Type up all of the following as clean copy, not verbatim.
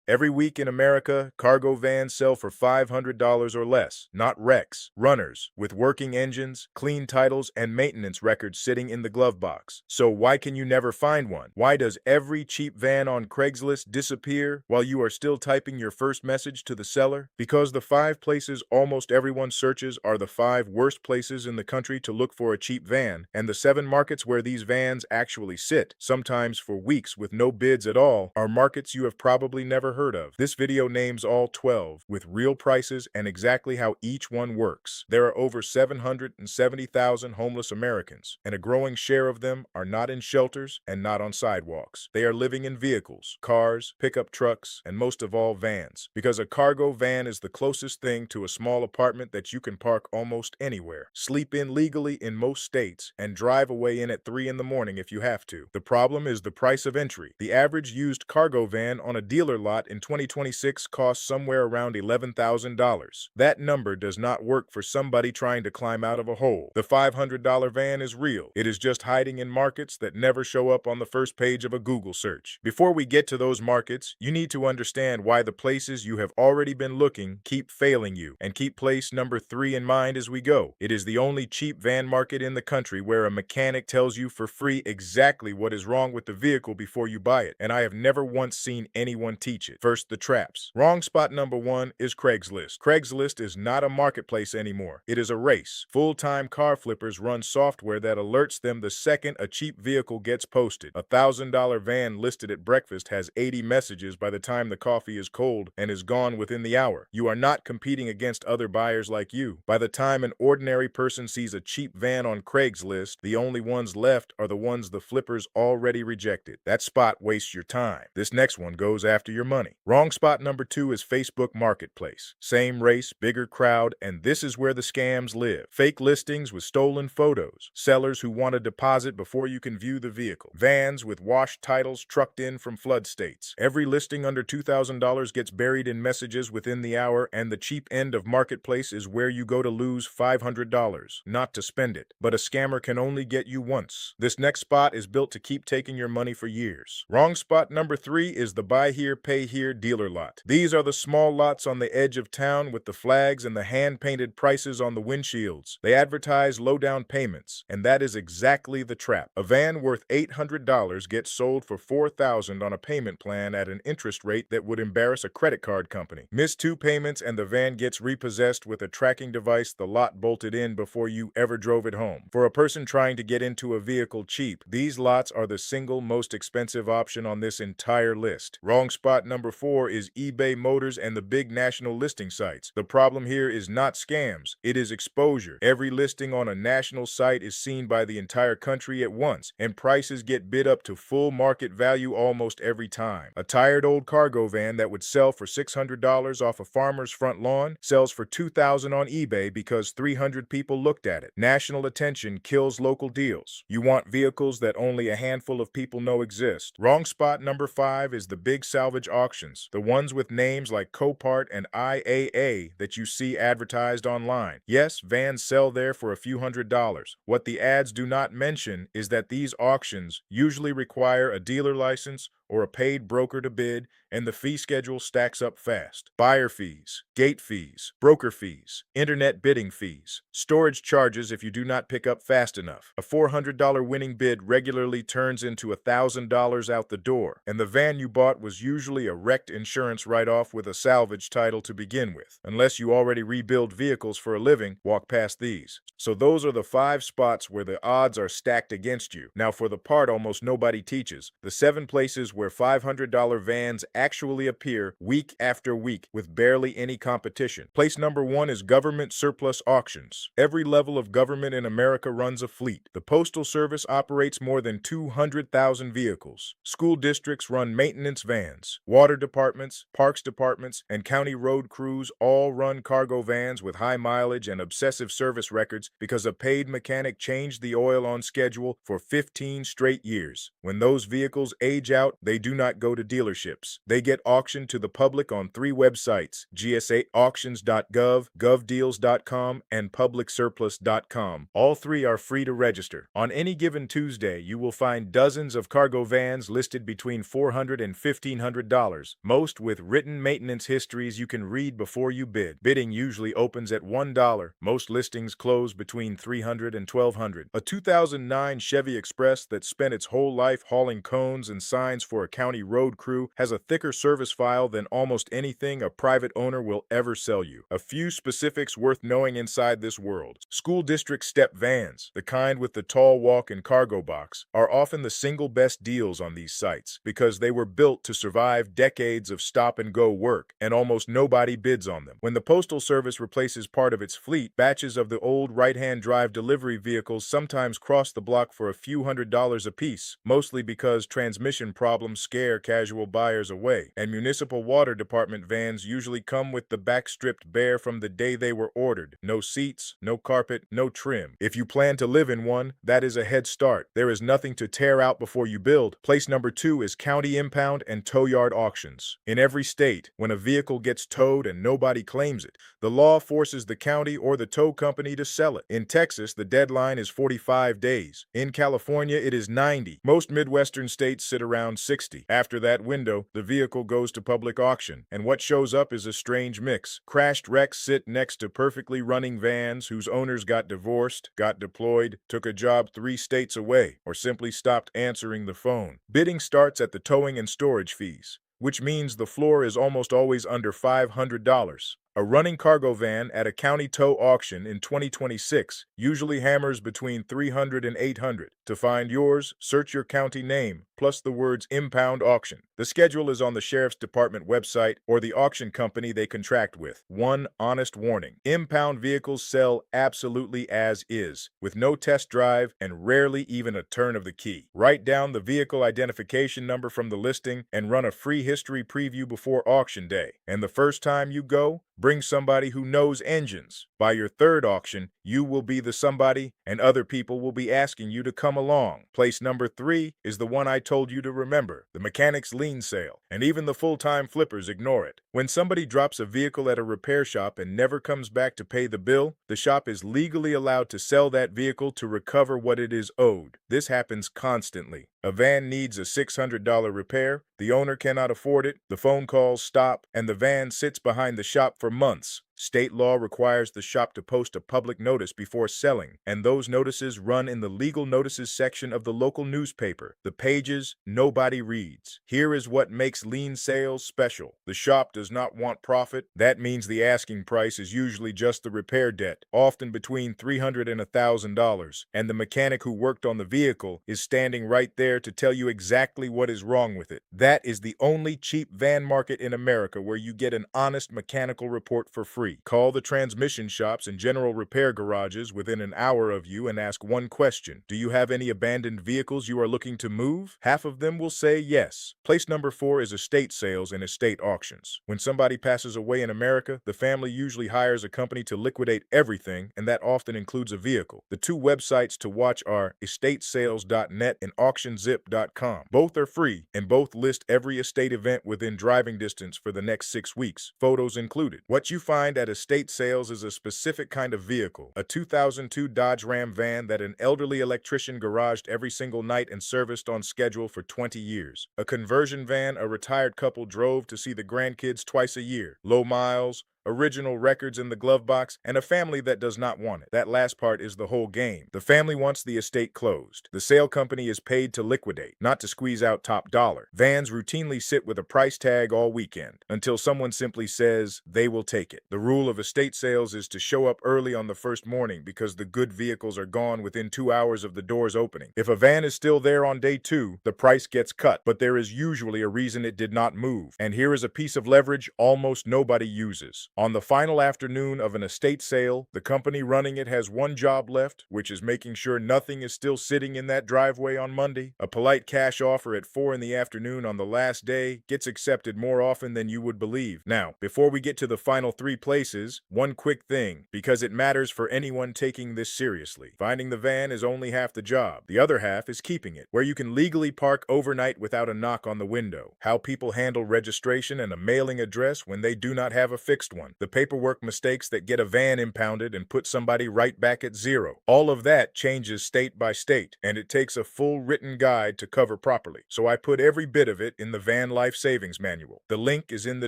Every week in America, cargo vans sell for $500 or less, not wrecks, runners, with working engines, clean titles, and maintenance records sitting in the glove box. So why can you never find one? Why does every cheap van on Craigslist disappear while you are still typing your first message to the seller? Because the 5 places almost everyone searches are the 5 worst places in the country to look for a cheap van, and the 7 markets where these vans actually sit, sometimes for weeks with no bids at all, are markets you have probably never heard of. This video names all 12, with real prices and exactly how each one works. There are over 770,000 homeless Americans, and a growing share of them are not in shelters and not on sidewalks. They are living in vehicles, cars, pickup trucks, and most of all vans, because a cargo van is the closest thing to a small apartment that you can park almost anywhere, sleep in legally in most states, and drive away in at 3 in the morning if you have to. The problem is the price of entry. The average used cargo van on a dealer lot in 2026 costs somewhere around $11,000. That number does not work for somebody trying to climb out of a hole. The $500 van is real. It is just hiding in markets that never show up on the first page of a Google search. Before we get to those markets, you need to understand why the places you have already been looking keep failing you, and keep place number 3 in mind as we go. It is the only cheap van market in the country where a mechanic tells you for free exactly what is wrong with the vehicle before you buy it, and I have never once seen anyone teach it. First, the traps. Wrong spot number 1 is Craigslist. Craigslist is not a marketplace anymore. It is a race. Full-time car flippers run software that alerts them the second a cheap vehicle gets posted. A $1,000 van listed at breakfast has 80 messages by the time the coffee is cold and is gone within the hour. You are not competing against other buyers like you. By the time an ordinary person sees a cheap van on Craigslist, the only ones left are the ones the flippers already rejected. That spot wastes your time. This next one goes after your money. Wrong spot number 2 is Facebook Marketplace. Same race, bigger crowd, and this is where the scams live. Fake listings with stolen photos. Sellers who want a deposit before you can view the vehicle. Vans with washed titles trucked in from flood states. Every listing under $2,000 gets buried in messages within the hour, and the cheap end of Marketplace is where you go to lose $500, not to spend it. But a scammer can only get you once. This next spot is built to keep taking your money for years. Wrong spot number 3 is the buy here, pay here dealer lot. These are the small lots on the edge of town with the flags and the hand-painted prices on the windshields. They advertise low down payments, and that is exactly the trap. A van worth $800 gets sold for $4,000 on a payment plan at an interest rate that would embarrass a credit card company. Miss 2 payments and the van gets repossessed with a tracking device the lot bolted in before you ever drove it home. For a person trying to get into a vehicle cheap, these lots are the single most expensive option on this entire list. Wrong spot number 4 is eBay Motors and the big national listing sites. The problem here is not scams, it is exposure. Every listing on a national site is seen by the entire country at once, and prices get bid up to full market value almost every time. A tired old cargo van that would sell for $600 off a farmer's front lawn sells for $2,000 on eBay because 300 people looked at it. National attention kills local deals. You want vehicles that only a handful of people know exist. Wrong spot number 5 is the big salvage auctions, the ones with names like Copart and IAA that you see advertised online. Yes, vans sell there for a few $100s. What the ads do not mention is that these auctions usually require a dealer license or a paid broker to bid, and the fee schedule stacks up fast. Buyer fees, gate fees, broker fees, internet bidding fees, storage charges if you do not pick up fast enough. A $400 winning bid regularly turns into $1,000 out the door, and the van you bought was usually a wrecked insurance write-off with a salvage title to begin with. Unless you already rebuild vehicles for a living, walk past these. So those are the 5 spots where the odds are stacked against you. Now for the part almost nobody teaches, the 7 places where $500 vans actually appear week after week with barely any competition. Place number 1 is government surplus auctions. Every level of government in America runs a fleet. The Postal Service operates more than 200,000 vehicles. School districts run maintenance vans. Water departments, parks departments, and county road crews all run cargo vans with high mileage and obsessive service records because a paid mechanic changed the oil on schedule for 15 straight years. When those vehicles age out, they do not go to dealerships. They get auctioned to the public on 3 websites: gsaauctions.gov, govdeals.com, and publicsurplus.com. All 3 are free to register. On any given Tuesday, you will find dozens of cargo vans listed between $400 and $1,500, most with written maintenance histories you can read before you bid. Bidding usually opens at $1. Most listings close between $300 and $1,200. A 2009 Chevy Express that spent its whole life hauling cones and signs for a county road crew has a thicker service file than almost anything a private owner will ever sell you. A few specifics worth knowing inside this world. School district step vans, the kind with the tall walk-in cargo box, are often the single best deals on these sites because they were built to survive decades of stop-and-go work, and almost nobody bids on them. When the Postal Service replaces part of its fleet, batches of the old right-hand drive delivery vehicles sometimes cross the block for a few $100s apiece, mostly because transmission problems scare casual buyers away, and municipal water department vans usually come with the back stripped bare from the day they were ordered. No seats, no carpet, no trim. If you plan to live in one, that is a head start. There is nothing to tear out before you build. Place number 2 is county impound and tow yard auctions. In every state, when a vehicle gets towed and nobody claims it, the law forces the county or the tow company to sell it. In Texas, the deadline is 45 days. In California, it is 90. Most Midwestern states sit around 60. After that window, the vehicle goes to public auction, and what shows up is a strange mix. Crashed wrecks sit next to perfectly running vans whose owners got divorced, got deployed, took a job 3 states away, or simply stopped answering the phone. Bidding starts at the towing and storage fees, which means the floor is almost always under $500. A running cargo van at a county tow auction in 2026 usually hammers between $300 and $800. To find yours, search your county name, plus the words impound auction. The schedule is on the Sheriff's Department website or the auction company they contract with. One honest warning: impound vehicles sell absolutely as is, with no test drive and rarely even a turn of the key. Write down the vehicle identification number from the listing and run a free history preview before auction day. And the first time you go, bring somebody who knows engines. By your 3rd auction, you will be the somebody, and other people will be asking you to come along. Place number 3 is the one I told you to remember: the mechanic's lien sale. And even the full-time flippers ignore it. When somebody drops a vehicle at a repair shop and never comes back to pay the bill, the shop is legally allowed to sell that vehicle to recover what it is owed. This happens constantly. A van needs a $600 repair, the owner cannot afford it, the phone calls stop, and the van sits behind the shop for months. State law requires the shop to post a public notice before selling, and those notices run in the legal notices section of the local newspaper, the pages nobody reads. Here is what makes lien sales special. The shop does not want profit. That means the asking price is usually just the repair debt, often between $300 and $1,000, and the mechanic who worked on the vehicle is standing right there to tell you exactly what is wrong with it. That is the only cheap van market in America where you get an honest mechanical report for free. Call the transmission shops and general repair garages within an hour of you and ask one question: do you have any abandoned vehicles you are looking to move? Half of them will say yes. Place number 4 is estate sales and estate auctions. When somebody passes away in America, the family usually hires a company to liquidate everything, and that often includes a vehicle. The 2 websites to watch are estatesales.net and auctionzip.com. Both are free, and both list every estate event within driving distance for the next 6 weeks, photos included. What you find at estate sales is a specific kind of vehicle: a 2002 Dodge Ram van that an elderly electrician garaged every single night and serviced on schedule for 20 years. A conversion van a retired couple drove to see the grandkids twice a year. Low miles, original records in the glove box, and a family that does not want it. That last part is the whole game. The family wants the estate closed. The sale company is paid to liquidate, not to squeeze out top dollar. Vans routinely sit with a price tag all weekend, until someone simply says they will take it. The rule of estate sales is to show up early on the first morning because the good vehicles are gone within 2 hours of the doors opening. If a van is still there on day 2, the price gets cut, but there is usually a reason it did not move. And here is a piece of leverage almost nobody uses. On the final afternoon of an estate sale, the company running it has one job left, which is making sure nothing is still sitting in that driveway on Monday. A polite cash offer at 4 in the afternoon on the last day gets accepted more often than you would believe. Now, before we get to the final three places, one quick thing, because it matters for anyone taking this seriously. Finding the van is only half the job. The other half is keeping it, where you can legally park overnight without a knock on the window. How people handle registration and a mailing address when they do not have a fixed one. The paperwork mistakes that get a van impounded and put somebody right back at zero. All of that changes state by state, and it takes a full written guide to cover properly. So I put every bit of it in the Van Life Savings Manual. The link is in the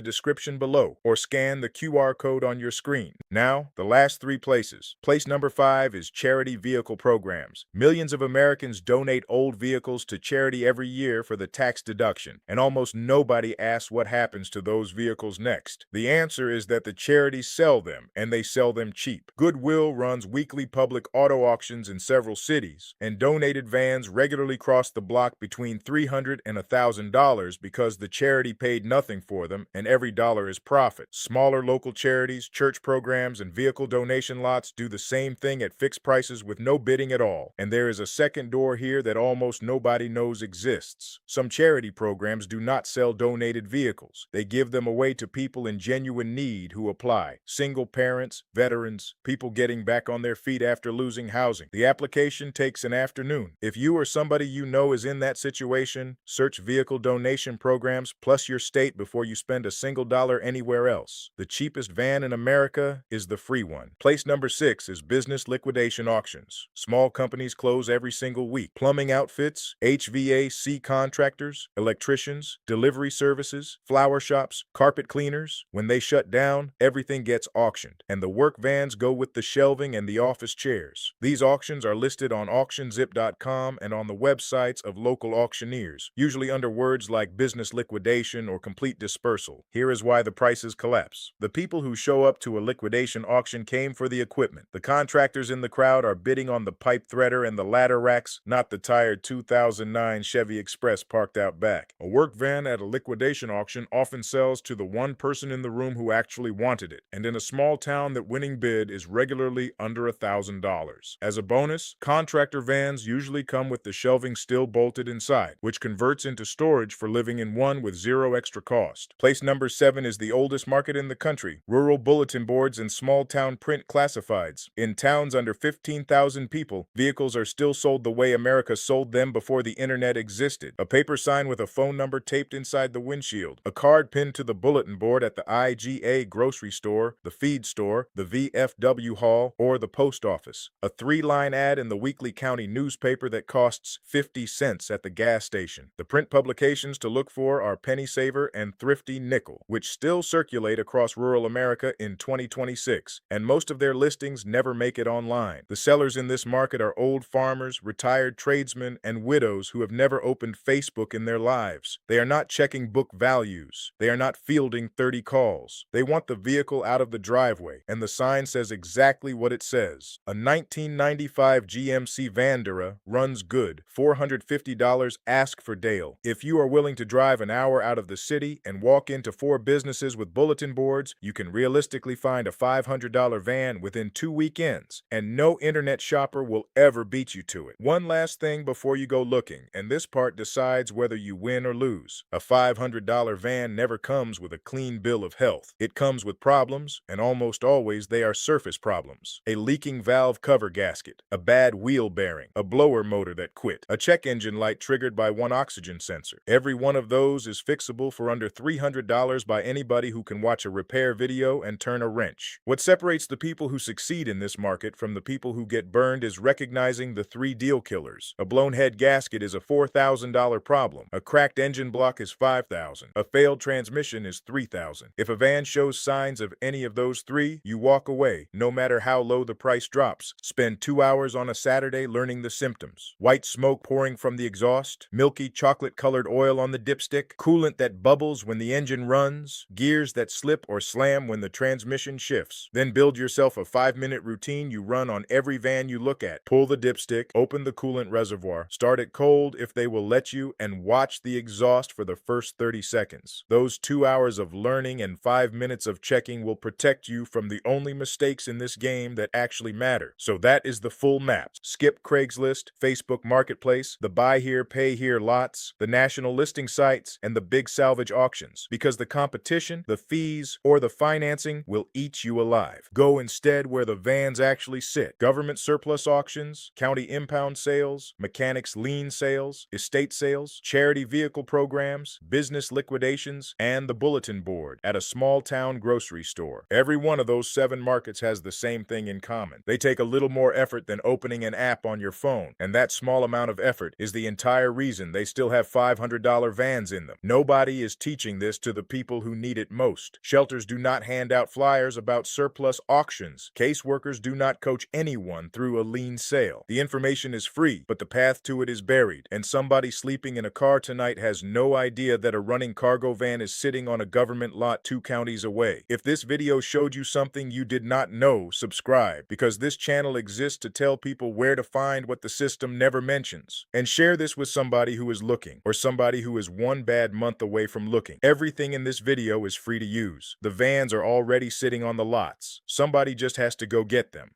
description below, or scan the QR code on your screen. Now, the last three places. Place number 5 is charity vehicle programs. Millions of Americans donate old vehicles to charity every year for the tax deduction, and almost nobody asks what happens to those vehicles next. The answer is that the charities sell them, and they sell them cheap. Goodwill runs weekly public auto auctions in several cities, and donated vans regularly cross the block between $300 and $1,000 because the charity paid nothing for them, and every dollar is profit. Smaller local charities, church programs, and vehicle donation lots do the same thing at fixed prices with no bidding at all. And there is a second door here that almost nobody knows exists. Some charity programs do not sell donated vehicles. They give them away to people in genuine need who apply. Single parents, veterans, people getting back on their feet after losing housing. The application takes an afternoon. If you or somebody you know is in that situation, search vehicle donation programs plus your state before you spend a single dollar anywhere else. The cheapest van in America is the free one. Place number 6 is business liquidation auctions. Small companies close every single week. Plumbing outfits, HVAC contractors, electricians, delivery services, flower shops, carpet cleaners. When they shut down, everything gets auctioned, and the work vans go with the shelving and the office chairs. These auctions are listed on auctionzip.com and on the websites of local auctioneers, usually under words like business liquidation or complete dispersal. Here is why the prices collapse. The people who show up to a liquidation auction came for the equipment. The contractors in the crowd are bidding on the pipe threader and the ladder racks, not the tired 2009 Chevy Express parked out back. A work van at a liquidation auction often sells to the one person in the room who actually wanted it, and in a small town that winning bid is regularly under $1,000. As a bonus, contractor vans usually come with the shelving still bolted inside, which converts into storage for living in one with zero extra cost. Place number 7 is the oldest market in the country, rural bulletin boards and small town print classifieds. In towns under 15,000 people, vehicles are still sold the way America sold them before the internet existed. A paper sign with a phone number taped inside the windshield, a card pinned to the bulletin board at the IGA grocery store, the feed store, the VFW hall, or the post office. A 3-line ad in the weekly county newspaper that costs 50 cents at the gas station. The print publications to look for are Penny Saver and Thrifty Nickel, which still circulate across rural America in 2026, and most of their listings never make it online. The sellers in this market are old farmers, retired tradesmen, and widows who have never opened Facebook in their lives. They are not checking book values. They are not fielding 30 calls. They want the vehicle out of the driveway, and the sign says exactly what it says. A 1995 GMC Vandera runs good. $450 ask for Dale. If you are willing to drive an hour out of the city and walk into 4 businesses with bulletin boards, you can realistically find a $500 van within 2 weekends, and no internet shopper will ever beat you to it. One last thing before you go looking, and this part decides whether you win or lose. A $500 van never comes with a clean bill of health. It comes with problems, and almost always they are surface problems. A leaking valve cover gasket, a bad wheel bearing, a blower motor that quit, a check engine light triggered by one oxygen sensor. Every one of those is fixable for under $300 by anybody who can watch a repair video and turn a wrench. What separates the people who succeed in this market from the people who get burned is recognizing the 3 deal killers. A blown head gasket is a $4,000 problem. A cracked engine block is $5,000. A failed transmission is $3,000. If a van shows signs of any of those 3, you walk away, no matter how low the price drops. Spend 2 hours on a Saturday learning the symptoms. White smoke pouring from the exhaust, milky chocolate-colored oil on the dipstick, coolant that bubbles when the engine runs, gears that slip or slam when the transmission shifts. Then build yourself a 5-minute routine you run on every van you look at. Pull the dipstick, open the coolant reservoir, start it cold if they will let you, and watch the exhaust for the first 30 seconds. Those 2 hours of learning and 5 minutes of of checking will protect you from the only mistakes in this game that actually matter. So that is the full map. Skip Craigslist, Facebook Marketplace, the buy here, pay here lots, the national listing sites, and the big salvage auctions, because the competition, the fees, or the financing will eat you alive. Go instead where the vans actually sit. Government surplus auctions, county impound sales, mechanics lien sales, estate sales, charity vehicle programs, business liquidations, and the bulletin board at a small town grocery store. Every one of those 7 markets has the same thing in common. They take a little more effort than opening an app on your phone, and that small amount of effort is the entire reason they still have $500 vans in them. Nobody is teaching this to the people who need it most. Shelters do not hand out flyers about surplus auctions. Caseworkers do not coach anyone through a lien sale. The information is free, but the path to it is buried, and somebody sleeping in a car tonight has no idea that a running cargo van is sitting on a government lot 2 counties away. If this video showed you something you did not know, subscribe, because this channel exists to tell people where to find what the system never mentions. And share this with somebody who is looking, or somebody who is one bad month away from looking. Everything in this video is free to use. The vans are already sitting on the lots. Somebody just has to go get them.